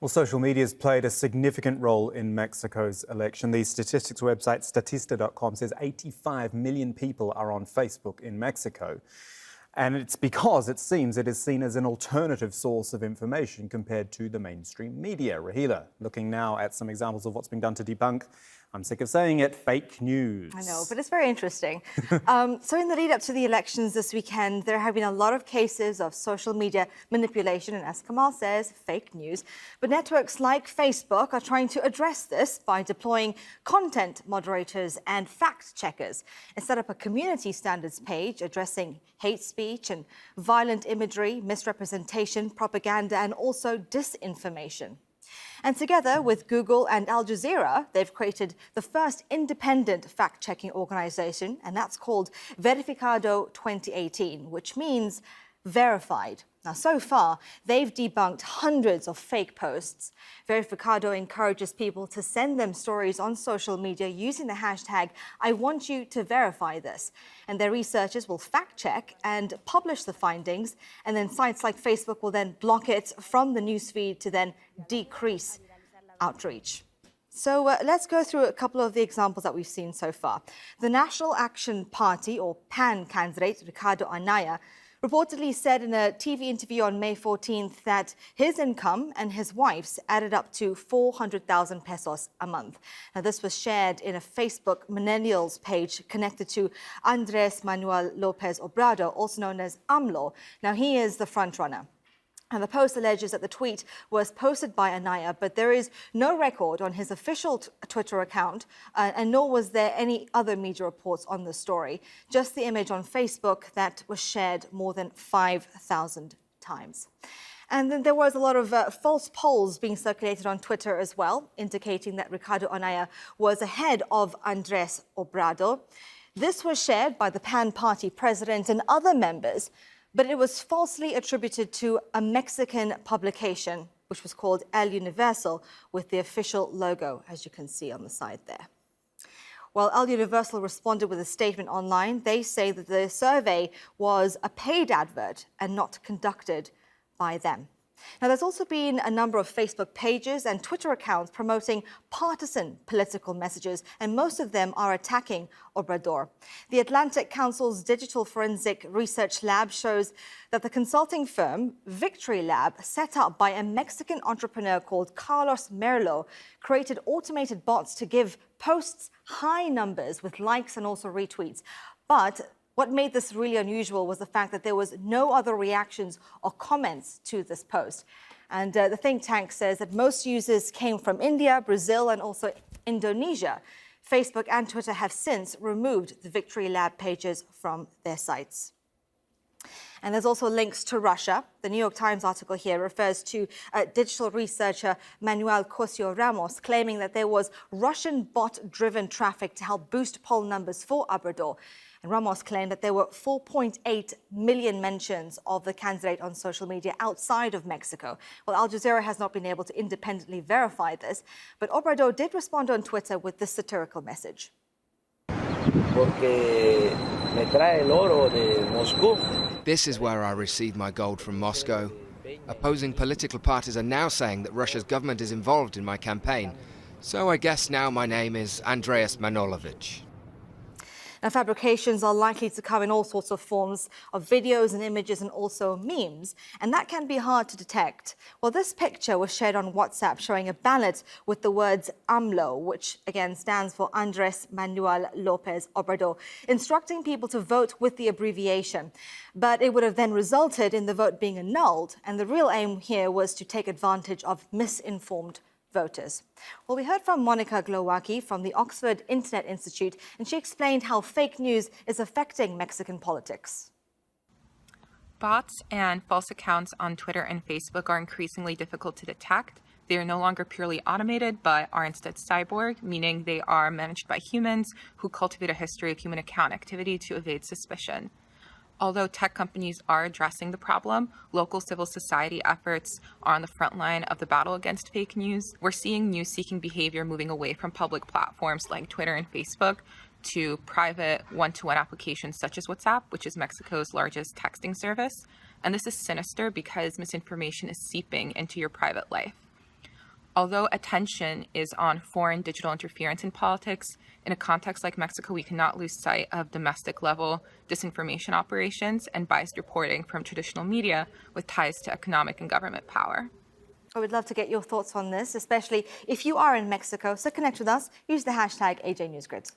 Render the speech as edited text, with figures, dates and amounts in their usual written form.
Well, social media has played a significant role in Mexico's election. The statistics website Statista.com says 85 million people are on Facebook in Mexico. And it's because it seems it is seen as an alternative source of information compared to the mainstream media. Raheela, looking now at some examples of what's being done to debunk, I'm sick of saying it, fake news. I know, but it's very interesting. So in the lead up to the elections this weekend, there have been a lot of cases of social media manipulation and, as Kamal says, fake news. But networks like Facebook are trying to address this by deploying content moderators and fact checkers and set up a community standards page addressing hate speech and violent imagery, misrepresentation, propaganda, and also disinformation. And together with Google and Al Jazeera, they've created the first independent fact-checking organization, and that's called Verificado 2018, which means verified. Now, so far, they've debunked hundreds of fake posts. Verificado encourages people to send them stories on social media using the hashtag #IWantYouToVerify And their researchers will fact-check and publish the findings, and then sites like Facebook will then block it from the newsfeed to then decrease outreach. So let's go through a couple of the examples that we've seen so far. The National Action Party, or PAN candidate, Ricardo Anaya, reportedly said in a TV interview on May 14th that his income and his wife's added up to 400,000 pesos a month. Now, this was shared in a Facebook millennials page connected to Andrés Manuel López Obrador, also known as AMLO. Now, he is the frontrunner. And the post alleges that the tweet was posted by Anaya, but there is no record on his official Twitter account, and nor was there any other media reports on the story. Just the image on Facebook that was shared more than 5,000 times. And then there was a lot of false polls being circulated on Twitter as well, indicating that Ricardo Anaya was ahead of Andrés Obrador. This was shared by the PAN party president and other members, but it was falsely attributed to a Mexican publication, which was called El Universal, with the official logo, as you can see on the side there. Well, El Universal responded with a statement online. They say that the survey was a paid advert and not conducted by them. Now, there's also been a number of Facebook pages and Twitter accounts promoting partisan political messages, and most of them are attacking Obrador. The Atlantic Council's Digital Forensic Research Lab shows that the consulting firm Victory Lab, set up by a Mexican entrepreneur called Carlos Merlo, created automated bots to give posts high numbers with likes and also retweets. But what made this really unusual was the fact that there was no other reactions or comments to this post. And the think tank says that most users came from India, Brazil, and also Indonesia. Facebook and Twitter have since removed the Victory Lab pages from their sites. And there's also links to Russia. The New York Times article here refers to digital researcher Manuel Cosio Ramos, claiming that there was Russian bot-driven traffic to help boost poll numbers for Obrador. And Ramos claimed that there were 4.8 million mentions of the candidate on social media outside of Mexico. Well, Al Jazeera has not been able to independently verify this, but Obrador did respond on Twitter with this satirical message. This is where I received my gold from Moscow. Opposing political parties are now saying that Russia's government is involved in my campaign. So I guess now my name is Andrés Manolovich. Now, fabrications are likely to come in all sorts of forms of videos and images and also memes, and that can be hard to detect. Well, this picture was shared on WhatsApp showing a ballot with the words AMLO, which again stands for Andrés Manuel López Obrador, instructing people to vote with the abbreviation. But it would have then resulted in the vote being annulled, and the real aim here was to take advantage of misinformed voters. Well, we heard from Monica Glowacki from the Oxford Internet Institute, and she explained how fake news is affecting Mexican politics. Bots and false accounts on Twitter and Facebook are increasingly difficult to detect. They are no longer purely automated, but are instead cyborg, meaning they are managed by humans who cultivate a history of human account activity to evade suspicion. Although tech companies are addressing the problem, local civil society efforts are on the front line of the battle against fake news. We're seeing news-seeking behavior moving away from public platforms like Twitter and Facebook to private one-to-one applications such as WhatsApp, which is Mexico's largest texting service. And this is sinister because misinformation is seeping into your private life. Although attention is on foreign digital interference in politics, in a context like Mexico, we cannot lose sight of domestic-level disinformation operations and biased reporting from traditional media with ties to economic and government power. I would love to get your thoughts on this, especially if you are in Mexico. So connect with us. Use the hashtag AJ Newsgrid.